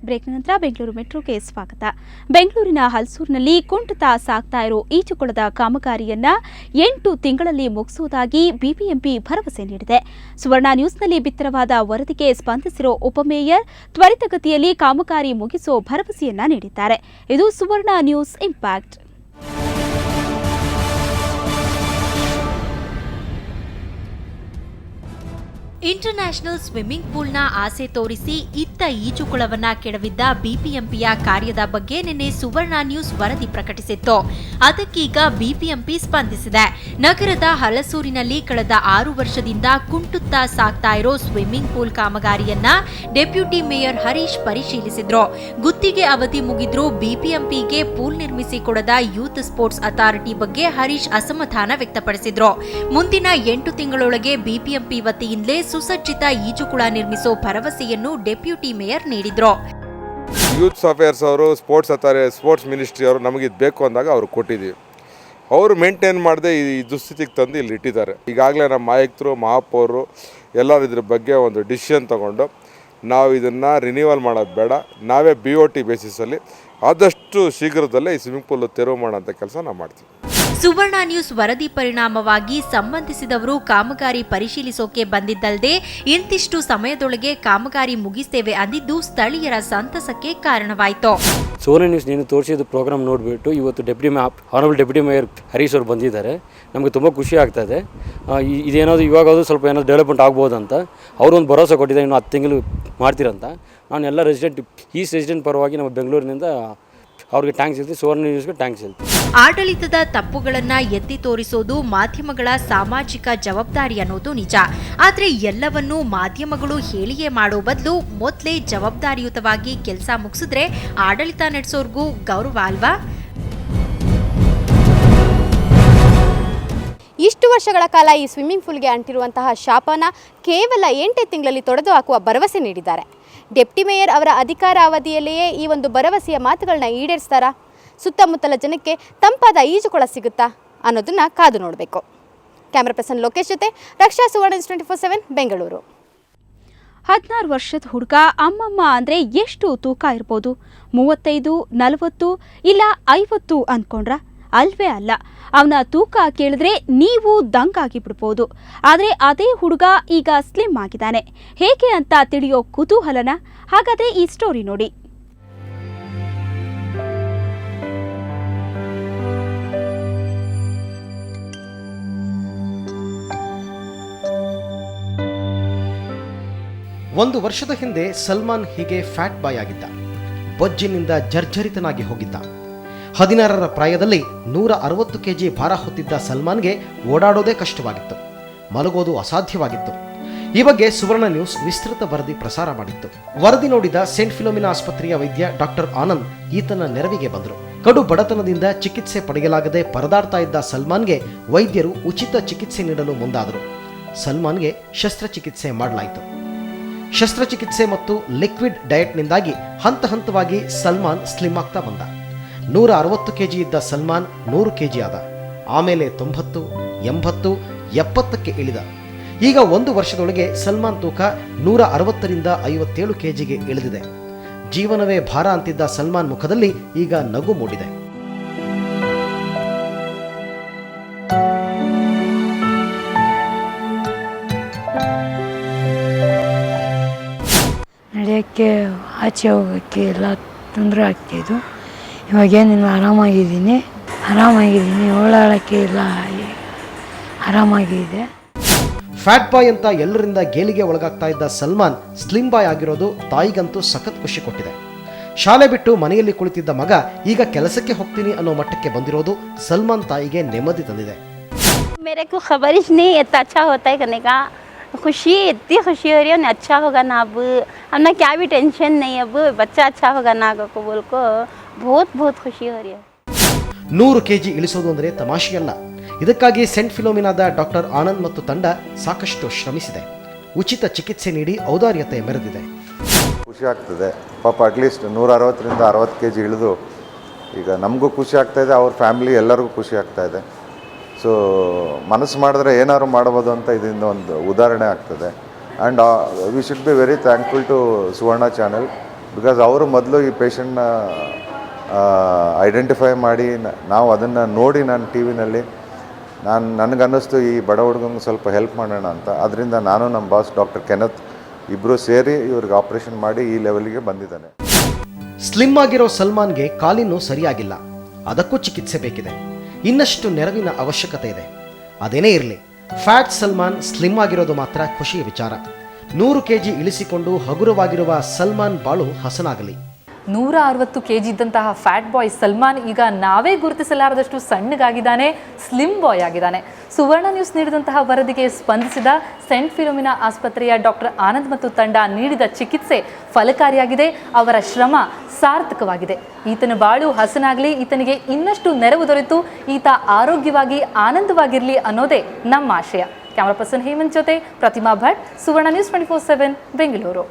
Break ನಂತರ ಬೆಂಗಳೂರು ಮೆಟ್ರೋಗೆ ಸ್ವಾಗತ. ಬೆಂಗಳೂರಿನ ಹಲಸೂರಿನಲ್ಲಿ ಕುಂಟುತ ಸಾಗ್ತಾ ಇರೋ ಈಜುಕೊಳದ ಕಾಮಗಾರಿಯನ್ನ 8 ತಿಂಗಳಲ್ಲಿ ಮುಗಿಸುವುದಾಗಿ ಬಿಬಿಎಂಪಿ ಭರವಸೆ ನೀಡಿದೆ. ಸುವರ್ಣ ನ್ಯೂಸ್ನಲ್ಲಿ ಬಿತ್ತರವಾದ ವರದಿಗೆ ಸ್ಪಂದಿಸಿರೋ ಉಪಮೇಯರ್ ತ್ವರಿತಗತಿಯಲ್ಲಿ ಕಾಮಗಾರಿ ಮುಗಿಸೋ ಭರವಸೆಯನ್ನ ನೀಡಿದ್ದಾರೆ. ಇದು ಸುವರ್ಣ ನ್ಯೂಸ್ ಇಂಪ್ಯಾಕ್ಟ್. ಇಂಟರ್ನ್ಯಾಷನಲ್ ಸ್ವಿಮ್ಮಿಂಗ್ ಪೂಲ್ನ ಆಸೆ ತೋರಿಸಿ ಇತ್ತ ಈಜುಕೊಳವನ್ನ ಕೆಡವಿದ್ದ ಬಿಬಿಎಂಪಿಯ ಕಾರ್ಯದ ಬಗ್ಗೆ ನಿನ್ನೆ ಸುವರ್ಣ ನ್ಯೂಸ್ ವರದಿ ಪ್ರಕಟಿಸಿತ್ತು. ಅದಕ್ಕೀಗ ಬಿಬಿಎಂಪಿ ಸ್ಪಂದಿಸಿದೆ. ನಗರದ ಹಲಸೂರಿನಲ್ಲಿ ಕಳೆದ 6 ವರ್ಷದಿಂದ ಕುಂಟುತ್ತಾ ಸಾಗ್ತಾ ಇರೋ ಸ್ವಿಮ್ಮಿಂಗ್ ಪೂಲ್ ಕಾಮಗಾರಿಯನ್ನ ಡೆಪ್ಯೂಟಿ ಮೇಯರ್ ಹರೀಶ್ ಪರಿಶೀಲಿಸಿದ್ರು. ಗುತ್ತಿಗೆ ಅವಧಿ ಮುಗಿದ್ರೂ ಬಿಬಿಎಂಪಿಗೆ ಪೂಲ್ ನಿರ್ಮಿಸಿ ಕೊಡದ ಯೂತ್ ಸ್ಪೋರ್ಟ್ಸ್ ಅಥಾರಿಟಿ ಬಗ್ಗೆ ಹರೀಶ್ ಅಸಮಾಧಾನ ವ್ಯಕ್ತಪಡಿಸಿದ್ರು. ಮುಂದಿನ 8 ತಿಂಗಳೊಳಗೆ ಬಿಬಿಎಂಪಿ ವತಿಯಿಂದಲೇ ಸುಸಜ್ಜಿತ ಈಜುಕೊಳ ನಿರ್ಮಿಸೋ ಭರವಸೆಯನ್ನು ಡೆಪ್ಯೂಟಿ ಮೇಯರ್ ನೀಡಿದ್ರು. ಯೂತ್ ಅಫೇರ್ಸ್ ಅವರು ಸ್ಪೋರ್ಟ್ಸ್ ಮಿನಿಸ್ಟ್ರಿ ಅವರು ನಮಗೆ ಇದು ಬೇಕು ಅಂದಾಗ ಅವ್ರು ಕೊಟ್ಟಿದ್ದೀವಿ. ಅವರು ಮೇಂಟೈನ್ ಮಾಡದೆ ಈ ದುಸ್ಥಿತಿಗೆ ತಂದು ಇಲ್ಲಿ ಇಟ್ಟಿದ್ದಾರೆ. ಈಗಾಗಲೇ ನಮ್ಮ ಆಯುಕ್ತರು ಮಹಾಪೌರರು ಎಲ್ಲರೂ ಇದ್ರ ಬಗ್ಗೆ ಒಂದು ಡಿಸಿಷನ್ ತಗೊಂಡು ನಾವು ಇದನ್ನು ರಿನ್ಯೂವಲ್ ಮಾಡೋದು ಬೇಡ, ನಾವೇ BOT ಬೇಸಿಸಲ್ಲಿ ಆದಷ್ಟು ಶೀಘ್ರದಲ್ಲೇ ಈ ಸ್ವಿಮ್ಮಿಂಗ್ ಪೂಲ್ ತೆರವು ಮಾಡೋಂಥ ಕೆಲಸ ನಾವು ಮಾಡ್ತೀವಿ. ಸುವರ್ಣ ನ್ಯೂಸ್ ವರದಿ ಪರಿಣಾಮವಾಗಿ ಸಂಬಂಧಿಸಿದವರು ಕಾಮಗಾರಿ ಪರಿಶೀಲಿಸೋಕೆ ಬಂದಿದ್ದಲ್ಲದೆ ಇಂತಿಷ್ಟು ಸಮಯದೊಳಗೆ ಕಾಮಗಾರಿ ಮುಗಿಸ್ತೇವೆ ಅಂದಿದ್ದು ಸ್ಥಳೀಯರ ಸಂತಸಕ್ಕೆ ಕಾರಣವಾಯಿತು. ಸುವರ್ಣ ನ್ಯೂಸ್ ನೀನು ತೋರಿಸಿದ ಪ್ರೋಗ್ರಾಮ್ ನೋಡಿಬಿಟ್ಟು ಇವತ್ತು ಆನರಬಲ್ ಡೆಪ್ಯೂಟಿ ಮೇಯರ್ ಹರೀಶ್ ಅವರು ಬಂದಿದ್ದಾರೆ. ನಮಗೆ ತುಂಬ ಖುಷಿ ಆಗ್ತಾಯಿದೆ. ಇದೇನಾದರೂ ಇವಾಗಾದರೂ ಸ್ವಲ್ಪ ಏನಾದರೂ ಡೆವಲಪ್ಮೆಂಟ್ ಆಗ್ಬೋದು ಅಂತ ಅವರೊಂದು ಭರವಸೆ ಕೊಟ್ಟಿದ್ದಾರೆ. ಇನ್ನು 10 ತಿಂಗಳು ಮಾಡ್ತೀರಂತ ನಾನು ಎಲ್ಲ ರೆಸಿಡೆಂಟ್ ಪರವಾಗಿ ನಮ್ಮ ಬೆಂಗಳೂರಿನಿಂದ ಅವ್ರಿಗೆ ಟ್ಯಾಂಕ್ಸ್ ಹೇಳ್ತೀವಿ, ಸುವರ್ಣ ನ್ಯೂಸ್ಗೆ ಟ್ಯಾಂಕ್ಸ್ ಹೇಳ್ತೀವಿ. ಆಡಳಿತದ ತಪ್ಪುಗಳನ್ನ ಎತ್ತಿ ತೋರಿಸೋದು ಮಾಧ್ಯಮಗಳ ಸಾಮಾಜಿಕ ಜವಾಬ್ದಾರಿ ಅನ್ನೋದು ನಿಜ. ಆದ್ರೆ ಎಲ್ಲವನ್ನೂ ಮಾಧ್ಯಮಗಳು ಹೇಳಿಯೇ ಮಾಡೋ ಬದಲು ಮೊದಲೇ ಜವಾಬ್ದಾರಿಯುತವಾಗಿ ಕೆಲಸ ಮುಗಿಸಿದ್ರೆ ಆಡಳಿತ ನಡೆಸೋರ್ಗೂ ಗೌರವ ಅಲ್ವಾ? ಇಷ್ಟು ವರ್ಷಗಳ ಕಾಲ ಈ ಸ್ವಿಮ್ಮಿಂಗ್ ಪೂಲ್ಗೆ ಅಂಟಿರುವಂತಹ ಶಾಪನ ಕೇವಲ 8 ತಿಂಗಳಲ್ಲಿ ತೊಡೆದು ಹಾಕುವ ಭರವಸೆ ನೀಡಿದ್ದಾರೆ. ಡೆಪ್ಟಿ ಮೇಯರ್ ಅವರ ಅಧಿಕಾರ ಅವಧಿಯಲ್ಲಿಯೇ ಈ ಒಂದು ಭರವಸೆಯ ಮಾತುಗಳನ್ನ ಈಡೇರಿಸ್ತಾರಾ? ಸುತ್ತಮುತ್ತಲ ಜನಕ್ಕೆ ತಂಪಾದ ಈಜುಕೊಳ ಸಿಗುತ್ತಾ ಅನ್ನೋದನ್ನ ಕಾದು ನೋಡಬೇಕು. ಕ್ಯಾಮರಾ ಪರ್ಸನ್ ಲೋಕೇಶ್ ಜೊತೆ ರಕ್ಷಾ, ಸುವರ್ಣ 24/7 ಬೆಂಗಳೂರು. 16 ವರ್ಷದ ಹುಡುಗ ಅಮ್ಮಮ್ಮ ಅಂದರೆ ಎಷ್ಟು ತೂಕ ಇರ್ಬೋದು? 35, 40 ಇಲ್ಲ 50 ಅಂದ್ಕೊಂಡ್ರ? ಅಲ್ವೇ ಅಲ್ಲ. ಅವನ ತೂಕ ಕೇಳಿದ್ರೆ ನೀವು ದಂಗಾಗಿ ಬಿಡ್ಬೋದು. ಆದರೆ ಅದೇ ಹುಡುಗ ಈಗ ಸ್ಲಿಮ್ ಆಗಿದ್ದಾನೆ. ಹೇಗೆ ಅಂತ ತಿಳಿಯೋ ಕುತೂಹಲನ? ಹಾಗಾದ್ರೆ ಈ ಸ್ಟೋರಿ ನೋಡಿ. ಒಂದು ವರ್ಷದ ಹಿಂದೆ ಸಲ್ಮಾನ್ ಹೀಗೆ ಫ್ಯಾಟ್ ಬಾಯ್ ಆಗಿದ್ದ. ಬೊಜ್ಜಿನಿಂದ ಜರ್ಜರಿತನಾಗಿ ಹೋಗಿದ್ದ. 16ರ ಪ್ರಾಯದಲ್ಲಿ 160 kg ಭಾರ ಹೊತ್ತಿದ್ದ ಸಲ್ಮಾನ್ಗೆ ಓಡಾಡೋದೇ ಕಷ್ಟವಾಗಿತ್ತು, ಮಲಗೋದು ಅಸಾಧ್ಯವಾಗಿತ್ತು. ಈ ಬಗ್ಗೆ ಸುವರ್ಣ ನ್ಯೂಸ್ ವಿಸ್ತೃತ ವರದಿ ಪ್ರಸಾರ ಮಾಡಿತ್ತು. ವರದಿ ನೋಡಿದ ಸೇಂಟ್ ಫಿಲೋಮಿನಾ ಆಸ್ಪತ್ರೆಯ ವೈದ್ಯ ಡಾಕ್ಟರ್ ಆನಂದ್ ಈತನ ನೆರವಿಗೆ ಬಂದರು. ಕಡು ಬಡತನದಿಂದ ಚಿಕಿತ್ಸೆ ಪಡೆಯಲಾಗದೆ ಪರದಾಡ್ತಾ ಇದ್ದ ಸಲ್ಮಾನ್ಗೆ ವೈದ್ಯರು ಉಚಿತ ಚಿಕಿತ್ಸೆ ನೀಡಲು ಮುಂದಾದರು. ಸಲ್ಮಾನ್ಗೆ ಶಸ್ತ್ರಚಿಕಿತ್ಸೆ ಮಾಡಲಾಯಿತು. ಶಸ್ತ್ರಚಿಕಿತ್ಸೆ ಮತ್ತು ಲಿಕ್ವಿಡ್ ಡಯಟ್ನಿಂದಾಗಿ ಹಂತ ಹಂತವಾಗಿ ಸಲ್ಮಾನ್ ಸ್ಲಿಮ್ ಆಗ್ತಾ ಬಂದ. 160 kg ಇದ್ದ ಸಲ್ಮಾನ್ 100 kg ಆದ. ಆಮೇಲೆ 90, 80, 70ಕ್ಕೆ ಇಳಿದ. ಈಗ 1 ವರ್ಷದೊಳಗೆ ಸಲ್ಮಾನ್ ತೂಕ 160ರಿಂದ 57 kgಗೆ ಇಳಿದಿದೆ. ಜೀವನವೇ ಭಾರ ಅಂತಿದ್ದ ಸಲ್ಮಾನ್ ಮುಖದಲ್ಲಿ ಈಗ ನಗು ಮೂಡಿದೆ. ನಡೆಯೋಕ್ಕೆ ಆಚೆ ಹೋಗೋಕ್ಕೆ ಎಲ್ಲ ತೊಂದರೆ ಆಗ್ತಿದ್ದು. ಇವಾಗೇನಿಲ್ಲ, ಆರಾಮಾಗಿದ್ದೀನಿ, ಓಡಾಡೋಕ್ಕೆ ಎಲ್ಲ ಆರಾಮಾಗಿದೆ. ಫ್ಯಾಟ್ ಬಾಯ್ ಅಂತ ಎಲ್ಲರಿಂದ ಗೇಲಿಗೆ ಒಳಗಾಗ್ತಾ ಇದ್ದ ಸಲ್ಮಾನ್ ಸ್ಲಿಮ್ ಬಾಯ್ ಆಗಿರೋದು ತಾಯಿಗಂತೂ ಸಖತ್ ಖುಷಿ ಕೊಟ್ಟಿದೆ. ಶಾಲೆ ಬಿಟ್ಟು ಮನೆಯಲ್ಲಿ ಕುಳಿತಿದ್ದ ಮಗ ಈಗ ಕೆಲಸಕ್ಕೆ ಹೋಗ್ತೀನಿ ಅನ್ನೋ ಮಟ್ಟಕ್ಕೆ ಬಂದಿರೋದು ಸಲ್ಮಾನ್ ತಾಯಿಗೆ ನೆಮ್ಮದಿ ತಂದಿದೆ. मेरे को खबर ही नहीं इतना अच्छा होता है करने का, खुशी इतनी खुशी हो रही है, अच्छा होगा ना, अब हमने क्या भी टेंशन नहीं, अब बच्चा अच्छा होगा ना को बोल को बहुत खुशी हो रही है. 100 kg ಇಳಿಸೋದು ಅಂದರೆ ತಮಾಷೆಯಲ್ಲ. ಇದಕ್ಕಾಗಿ ಸೆಂಟ್ ಫಿಲೋಮಿನಾದ ಡಾಕ್ಟರ್ ಆನಂದ್ ಮತ್ತು ತಂಡ ಸಾಕಷ್ಟು ಶ್ರಮಿಸಿದೆ. ಉಚಿತ ಚಿಕಿತ್ಸೆ ನೀಡಿ ಔದಾರ್ಯತೆ ಮೆರೆದಿದೆ. ಖುಷಿ ಆಗ್ತದೆ ಪಾಪ. ಅಟ್ಲೀಸ್ಟ್ 160ರಿಂದ 60 kg ಇಳಿದು ಈಗ ನಮಗೂ ಖುಷಿ ಆಗ್ತಾಯಿದೆ, ಅವ್ರ ಫ್ಯಾಮಿಲಿ ಎಲ್ಲರಿಗೂ ಖುಷಿ ಆಗ್ತಾಯಿದೆ. ಸೊ ಮನಸ್ಸು ಮಾಡಿದ್ರೆ ಏನಾದ್ರು ಮಾಡ್ಬೋದು ಅಂತ ಇದರಿಂದ ಒಂದು ಉದಾಹರಣೆ ಆಗ್ತದೆ. And we should be very thankful to Suvarna channel because ಅವರು ಮೊದಲು ಈ ಪೇಷಂಟ್ನ ಐಡೆಂಟಿಫೈ ಮಾಡಿ ನಾವು ಅದನ್ನು ನೋಡಿ ನಾನು ಟಿ ವಿನಲ್ಲಿ ನನಗನ್ನಿಸ್ತು ಈ ಬಡ ಹುಡುಗಂಗೆ ಸ್ವಲ್ಪ ಹೆಲ್ಪ್ ಮಾಡೋಣ ಅಂತ. ಅದರಿಂದ ನಾನು ನಮ್ಮ ಬಾಸ್ ಡಾಕ್ಟರ್ ಕೆನತ್ ಇಬ್ಬರು ಸೇರಿ ಇವ್ರಿಗೆ ಆಪ್ರೇಷನ್ ಮಾಡಿ ಈ ಲೆವೆಲ್ಗೆ ಬಂದಿದ್ದಾನೆ. ಸ್ಲಿಮ್ ಆಗಿರೋ ಸಲ್ಮಾನ್ಗೆ ಕಾಲಿನ್ನೂ ಸರಿಯಾಗಿಲ್ಲ, ಅದಕ್ಕೂ ಚಿಕಿತ್ಸೆ ಬೇಕಿದೆ. ಇನ್ನಷ್ಟು ನೆರವಿನ ಅವಶ್ಯಕತೆ ಇದೆ. ಅದೇನೇ ಇರಲಿ, ಫ್ಯಾಟ್ ಸಲ್ಮಾನ್ ಸ್ಲಿಮ್ ಆಗಿರೋದು ಮಾತ್ರ ಖುಷಿಯ ವಿಚಾರ. 100 kg ಇಳಿಸಿಕೊಂಡು ಹಗುರವಾಗಿರುವ ಸಲ್ಮಾನ್ ಬಾಳು ಹಸನಾಗಲಿ. 160 kg ಇದ್ದಂತಹ ಫ್ಯಾಟ್ ಬಾಯ್ ಸಲ್ಮಾನ್ ಈಗ ನಾವೇ ಗುರುತಿಸಲಾರದಷ್ಟು ಸಣ್ಣಗಾಗಿದ್ದಾನೆ, ಸ್ಲಿಮ್ ಬಾಯ್ ಆಗಿದ್ದಾನೆ. ಸುವರ್ಣ ನ್ಯೂಸ್ ನೀಡಿದಂತಹ ವರದಿಗೆ ಸ್ಪಂದಿಸಿದ ಸೆಂಟ್ ಫಿಲೋಮಿನಾ ಆಸ್ಪತ್ರೆಯ ಡಾಕ್ಟರ್ ಆನಂದ್ ಮತ್ತು ತಂಡ ನೀಡಿದ ಚಿಕಿತ್ಸೆ ಫಲಕಾರಿಯಾಗಿದೆ. ಅವರ ಶ್ರಮ ಸಾರ್ಥಕವಾಗಿದೆ. ಈತನ ಬಾಳು ಹಸನಾಗಲಿ, ಈತನಿಗೆ ಇನ್ನಷ್ಟು ನೆರವು ದೊರೆತು ಈತ ಆರೋಗ್ಯವಾಗಿ ಆನಂದವಾಗಿರಲಿ ಅನ್ನೋದೇ ನಮ್ಮ ಆಶಯ. ಕ್ಯಾಮರಾ ಪರ್ಸನ್ ಹೇಮಂತ್ ಜೊತೆ ಪ್ರತಿಮಾ ಭಟ್, ಸುವರ್ಣ ನ್ಯೂಸ್ 24/7 ಬೆಂಗಳೂರು.